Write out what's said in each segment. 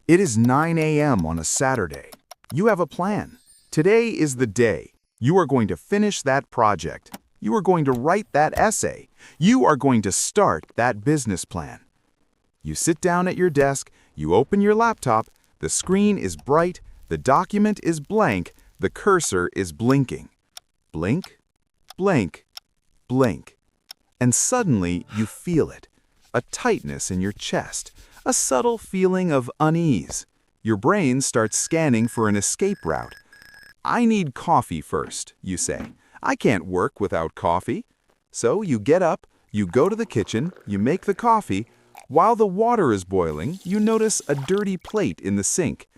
It is 9 a.m. on a Saturday. You have a plan. Today is the day. You are going to finish that project. You are going to write that essay. You are going to start that business plan. You sit down at your desk, you open your laptop, the screen is bright, the document is blank, the cursor is blinking. Blink, blink, blink. And suddenly you feel it, a tightness in your chest, a subtle feeling of unease. Your brain starts scanning for an escape route. I need coffee first, you say. I can't work without coffee. So you get up, you go to the kitchen, you make the coffee. While the water is boiling, you notice a dirty plate in the sink.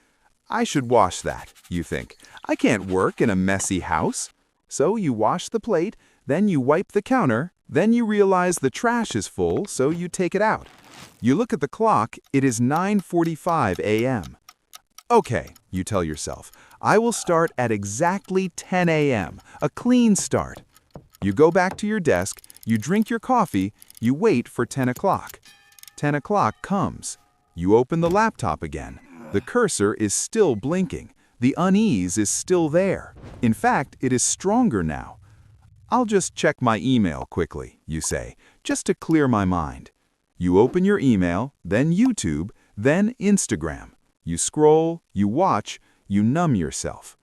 I should wash that, you think. I can't work in a messy house. So you wash the plate, then you wipe the counter, then you realize the trash is full, so you take it out. You look at the clock, it is 9:45 a.m. Okay, you tell yourself, I will start at exactly 10 a.m., a clean start. You go back to your desk, you drink your coffee, you wait for 10 o'clock. 10 o'clock comes. You open the laptop again. The cursor is still blinking. The unease is still there. In fact, it is stronger now. I'll just check my email quickly, you say, just to clear my mind. You open your email, then YouTube, then Instagram. You scroll, you watch, you numb yourself.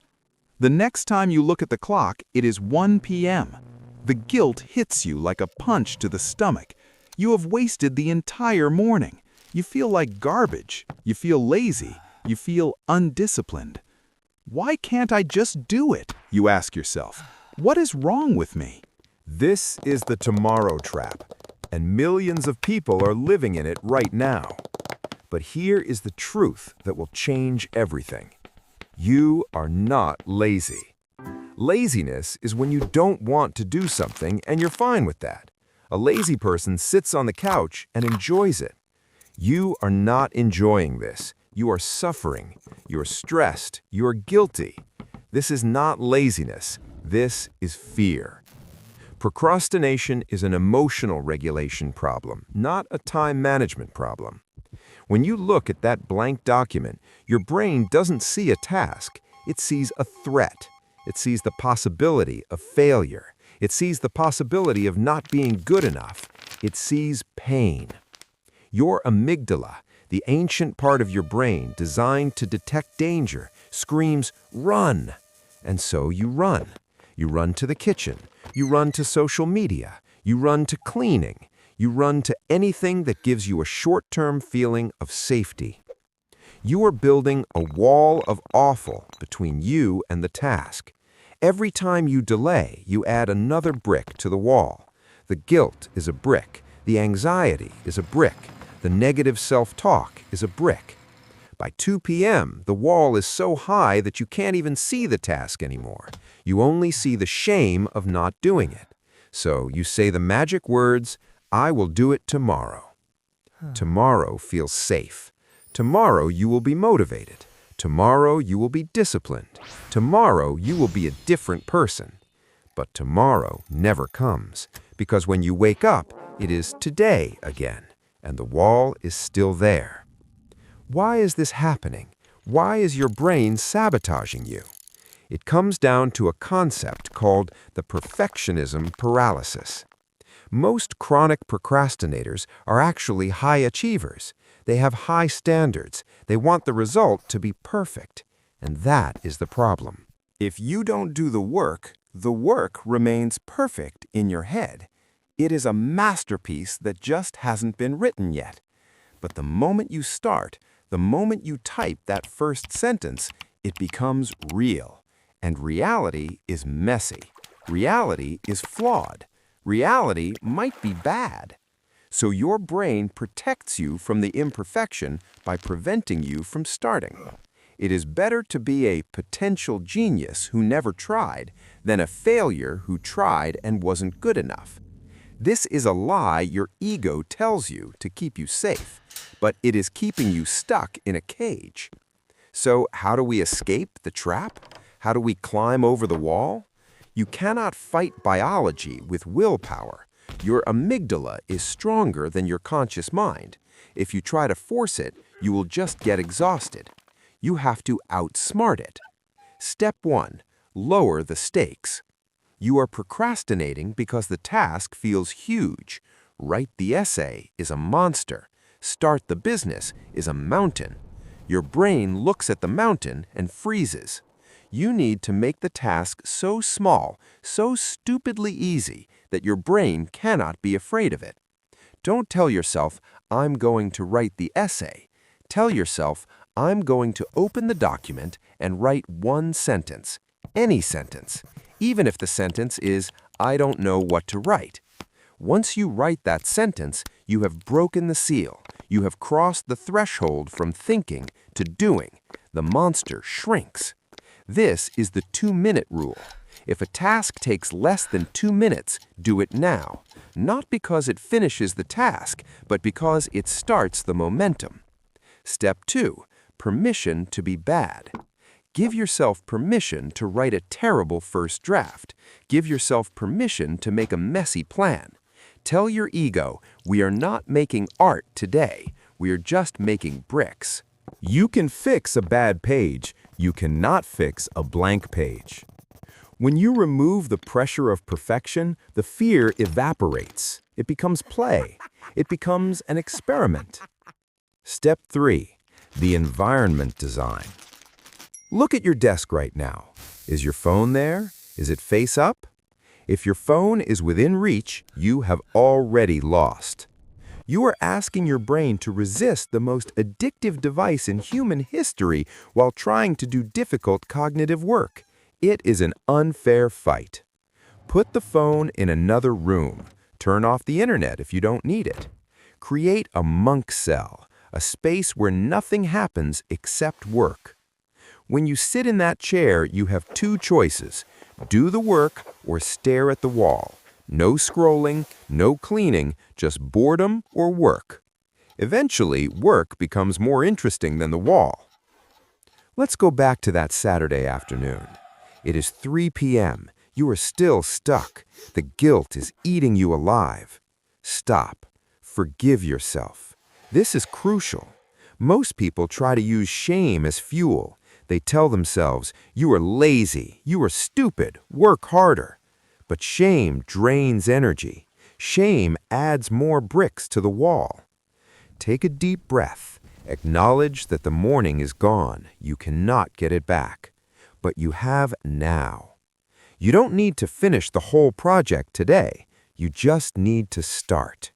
The next time you look at the clock, it is 1 p.m. The guilt hits you like a punch to the stomach. You have wasted the entire morning. You feel like garbage. You feel lazy. You feel undisciplined. Why can't I just do it? You ask yourself. What is wrong with me? This is the tomorrow trap, and millions of people are living in it right now. But here is the truth that will change everything. You are not lazy. Laziness is when you don't want to do something and you're fine with that. A lazy person sits on the couch and enjoys it. You are not enjoying this. You are suffering. You are stressed. You are guilty. This is not laziness. This is fear. Procrastination is an emotional regulation problem, not a time management problem. When you look at that blank document, your brain doesn't see a task. It sees a threat. It sees the possibility of failure. It sees the possibility of not being good enough. It sees pain. Your amygdala, the ancient part of your brain designed to detect danger, screams, "Run!" And so you run. You run to the kitchen. You run to social media. You run to cleaning. You run to anything that gives you a short-term feeling of safety. You are building a wall of awful between you and the task. Every time you delay, you add another brick to the wall. The guilt is a brick. The anxiety is a brick. The negative self-talk is a brick. By 2 p.m., the wall is so high that you can't even see the task anymore. You only see the shame of not doing it. So you say the magic words, "I will do it tomorrow." Tomorrow feels safe. Tomorrow you will be motivated. Tomorrow you will be disciplined. Tomorrow you will be a different person. But tomorrow never comes, because when you wake up, it is today again, and the wall is still there. Why is this happening? Why is your brain sabotaging you? It comes down to a concept called the perfectionism paralysis. Most chronic procrastinators are actually high achievers. They have high standards. They want the result to be perfect. And that is the problem. If you don't do the work remains perfect in your head. It is a masterpiece that just hasn't been written yet. But the moment you start, the moment you type that first sentence, it becomes real. And reality is messy. Reality is flawed. Reality might be bad. So your brain protects you from the imperfection by preventing you from starting. It is better to be a potential genius who never tried than a failure who tried and wasn't good enough. This is a lie your ego tells you to keep you safe, but it is keeping you stuck in a cage. So how do we escape the trap? How do we climb over the wall? You cannot fight biology with willpower. Your amygdala is stronger than your conscious mind. If you try to force it, You will just get exhausted. You have to outsmart it. Step 1. Lower the stakes. You are procrastinating because the task feels huge. Write the essay is a monster. Start the business is a mountain. Your brain looks at the mountain and freezes. You need to make the task so small, so stupidly easy, that your brain cannot be afraid of it. Don't tell yourself, I'm going to write the essay. Tell yourself, I'm going to open the document and write one sentence, any sentence, even if the sentence is, I don't know what to write. Once you write that sentence, you have broken the seal. You have crossed the threshold from thinking to doing. The monster shrinks. This is the 2-minute rule. If a task takes less than 2 minutes, do it now. Not because it finishes the task, but because it starts the momentum. Step 2. Permission to be bad. Give yourself permission to write a terrible first draft. Give yourself permission to make a messy plan. Tell your ego, we are not making art today. We are just making bricks. You can fix a bad page. You cannot fix a blank page. When you remove the pressure of perfection, the fear evaporates. It becomes play. It becomes an experiment. Step 3. The environment design. Look at your desk right now. Is your phone there? Is it face up? If your phone is within reach, you have already lost. You are asking your brain to resist the most addictive device in human history while trying to do difficult cognitive work. It is an unfair fight. Put the phone in another room. Turn off the internet if you don't need it. Create a monk cell, a space where nothing happens except work. When you sit in that chair, you have 2 choices. Do the work or stare at the wall. No scrolling, no cleaning, just boredom or work. Eventually, work becomes more interesting than the wall. Let's go back to that Saturday afternoon. It is 3 p.m. You are still stuck. The guilt is eating you alive. Stop. Forgive yourself. This is crucial. Most people try to use shame as fuel. They tell themselves, you are lazy, you are stupid, work harder. But shame drains energy. Shame adds more bricks to the wall. Take a deep breath. Acknowledge that the morning is gone. You cannot get it back. But you have now. You don't need to finish the whole project today. You just need to start.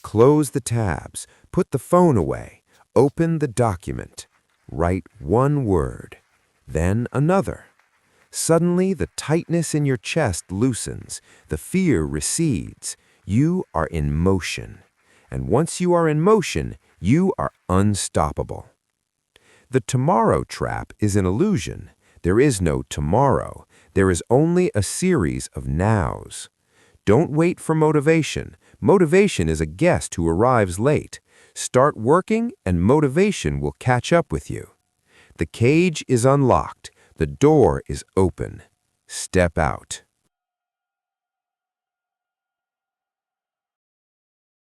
Close the tabs. Put the phone away. Open the document. Write one word, then another. Suddenly, the tightness in your chest loosens. The fear recedes. You are in motion. And once you are in motion, you are unstoppable. The tomorrow trap is an illusion. There is no tomorrow. There is only a series of nows. Don't wait for motivation. Motivation is a guest who arrives late. Start working and motivation will catch up with you. The cage is unlocked. The door is open. Step out.